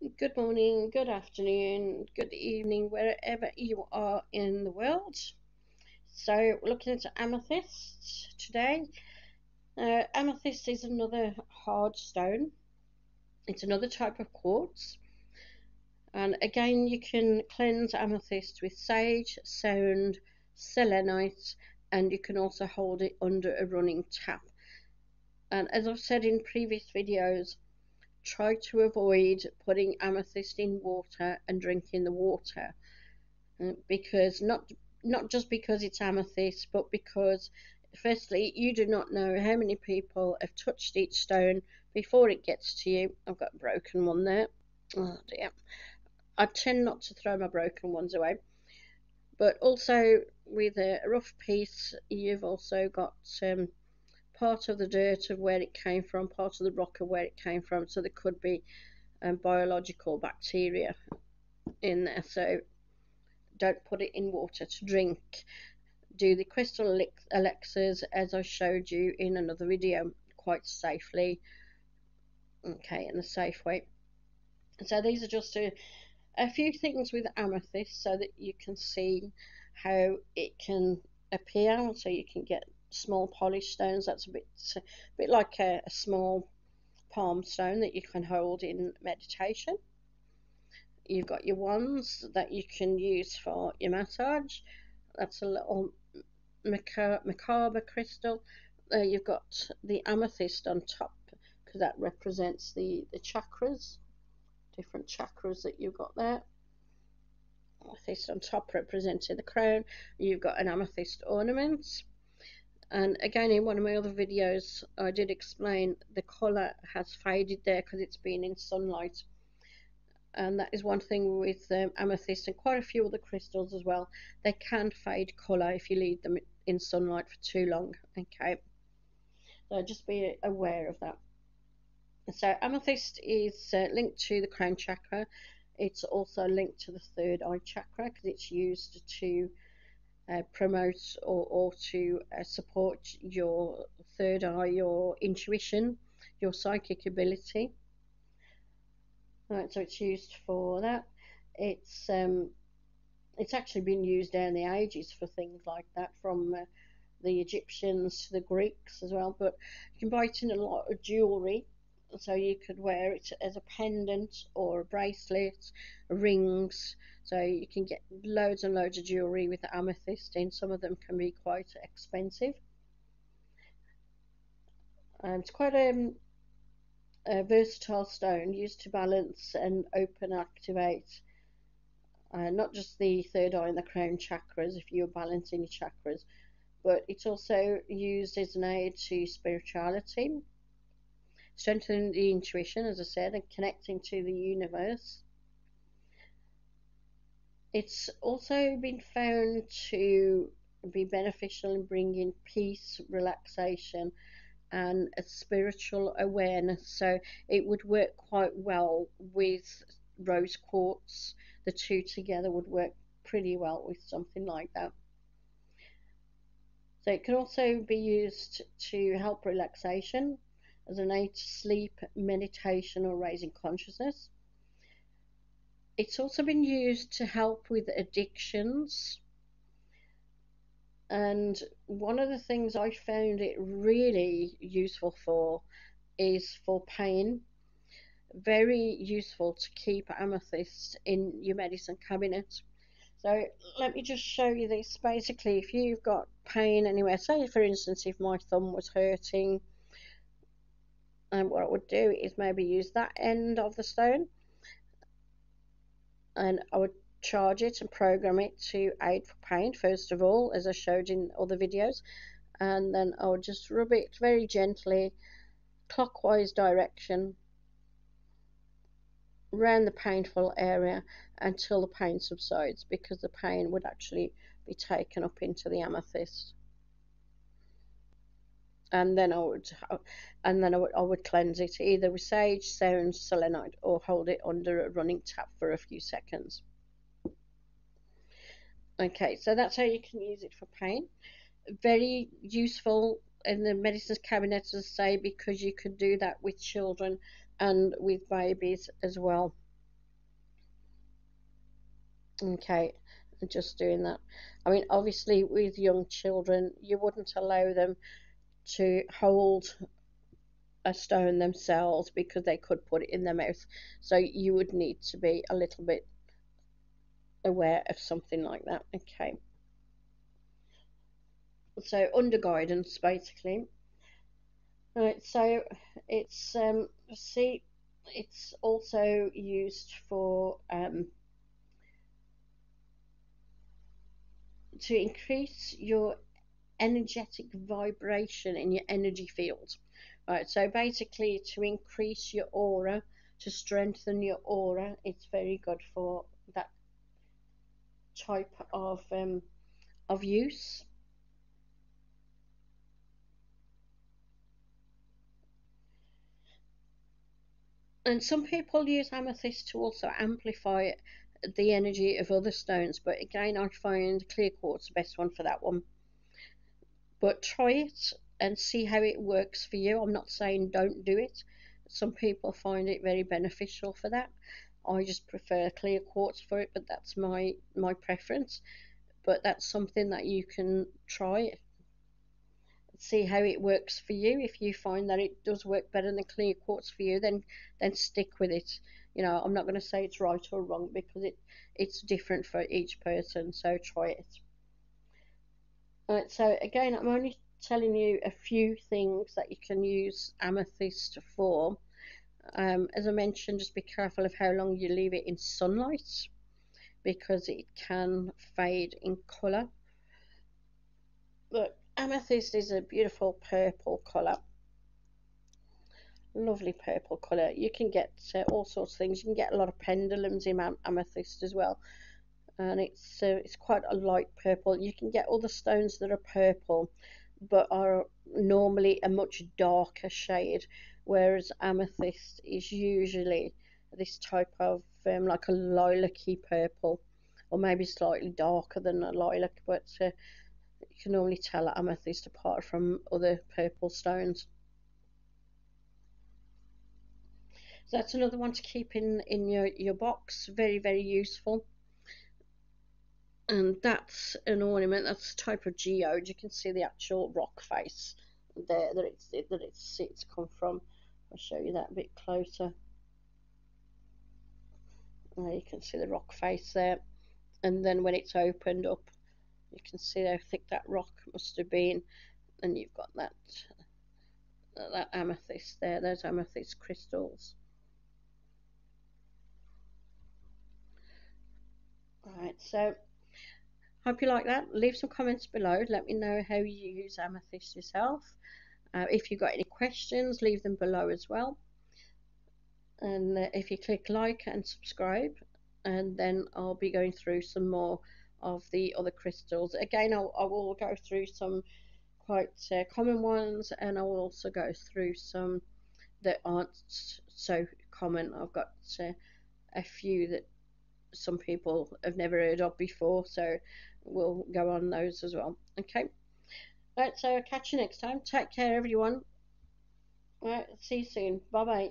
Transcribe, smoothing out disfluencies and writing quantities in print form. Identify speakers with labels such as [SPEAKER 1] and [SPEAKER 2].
[SPEAKER 1] Good morning, good afternoon, good evening, wherever you are in the world. So, we're looking at amethyst today. Amethyst is another hard stone, it's another type of quartz. And again, you can cleanse amethyst with sage, sand, selenite, and you can also hold it under a running tap. And as I've said in previous videos, try to avoid putting amethyst in water and drinking the water because not just because it's amethyst, but because firstly you do not know how many people have touched each stone before it gets to you. I've got a broken one there. Oh dear. I tend not to throw my broken ones away, but also with a rough piece you've also got part of the dirt of where it came from, part of the rock of where it came from, so there could be biological bacteria in there. So don't put it in water to drink. Do the crystal elixirs as I showed you in another video quite safely, okay, in a safe way. So these are just a few things with amethyst so that you can see how it can appear. So you can get small polished stones. That's a bit like a small palm stone that you can hold in meditation. You've got your ones that you can use for your massage. That's a little macabre crystal. You've got the amethyst on top because that represents the chakras, different chakras that you've got there. Amethyst on top representing the crown. You've got an amethyst ornament. And again, in one of my other videos, I did explain the colour has faded there because it's been in sunlight. And that is one thing with amethyst and quite a few other crystals as well. They can fade colour if you leave them in sunlight for too long. Okay, so just be aware of that. So amethyst is linked to the crown chakra. It's also linked to the third eye chakra because it's used to promote or to support your third eye, your intuition, your psychic ability. Right, so it's used for that. It's um, it's actually been used down the ages for things like that, from the Egyptians to the Greeks as well. But you can buy it in a lot of jewellery, so you could wear it as a pendant or a bracelet, rings. So you can get loads and loads of jewellery with amethyst in. Some of them can be quite expensive. It's quite a versatile stone used to balance and open, activate not just the third eye and the crown chakras if you're balancing your chakras, but it's also used as an aid to spirituality, strengthening the intuition, as I said, and connecting to the universe. It's also been found to be beneficial in bringing peace, relaxation, and a spiritual awareness. So it would work quite well with rose quartz. The two together would work pretty well with something like that. So it can also be used to help relaxation as an aid to sleep, meditation, or raising consciousness. It's also been used to help with addictions. And one of the things I found it really useful for is for pain. Very useful to keep amethyst in your medicine cabinet. So let me just show you this. Basically, if you've got pain anywhere, say for instance if my thumb was hurting, and what I would do is maybe use that end of the stone and I would charge it and program it to aid for pain first of all, as I showed in other videos, and then I would just rub it very gently clockwise direction around the painful area until the pain subsides, because the pain would actually be taken up into the amethyst. And then I would cleanse it either with sage, sand, selenite, or hold it under a running tap for a few seconds. Okay, so that's how you can use it for pain. Very useful in the medicines cabinet, as I say, because you could do that with children and with babies as well. Okay, and just doing that. I mean, obviously, with young children, you wouldn't allow them to hold a stone themselves because they could put it in their mouth. So you would need to be a little bit aware of something like that. Okay, so under guidance, basically. Right, so it's see, it's also used for to increase your energetic vibration in your energy field. Right, so basically to increase your aura, to strengthen your aura, it's very good for that type of use. And some people use amethyst to also amplify the energy of other stones, but again, I find clear quartz the best one for that one. But try it and see how it works for you. I'm not saying don't do it. Some people find it very beneficial for that. I just prefer clear quartz for it, but that's my preference. But that's something that you can try, see how it works for you. If you find that it does work better than clear quartz for you, then stick with it. You know, I'm not going to say it's right or wrong because it's different for each person. So try it. So again, I'm only telling you a few things that you can use amethyst for. As I mentioned, just be careful of how long you leave it in sunlight because it can fade in colour. But amethyst is a beautiful purple colour, lovely purple colour. You can get all sorts of things. You can get a lot of pendulums in amethyst as well, and it's quite a light purple. You can get other stones that are purple, but are normally a much darker shade, whereas amethyst is usually this type of like a lilac-y purple, or maybe slightly darker than a lilac, but you can normally tell amethyst apart from other purple stones. So that's another one to keep in your box. Very, very useful. And that's an ornament. That's a type of geode. You can see the actual rock face there it's come from. I'll show you that a bit closer. You can see the rock face there, and then when it's opened up, you can see how thick that rock must have been, and you've got that amethyst there. Those amethyst crystals. Right, so hope you like that. Leave some comments below. Let me know how you use amethyst yourself. If you've got any questions, leave them below as well. And if you click like and subscribe, and then I'll be going through some more of the other crystals. Again, I will go through some quite common ones, and I will also go through some that aren't so common. I've got a few that some people have never heard of before, so we'll go on those as well. Okay. Right, so catch you next time. Take care, everyone. Right, see you soon. Bye bye.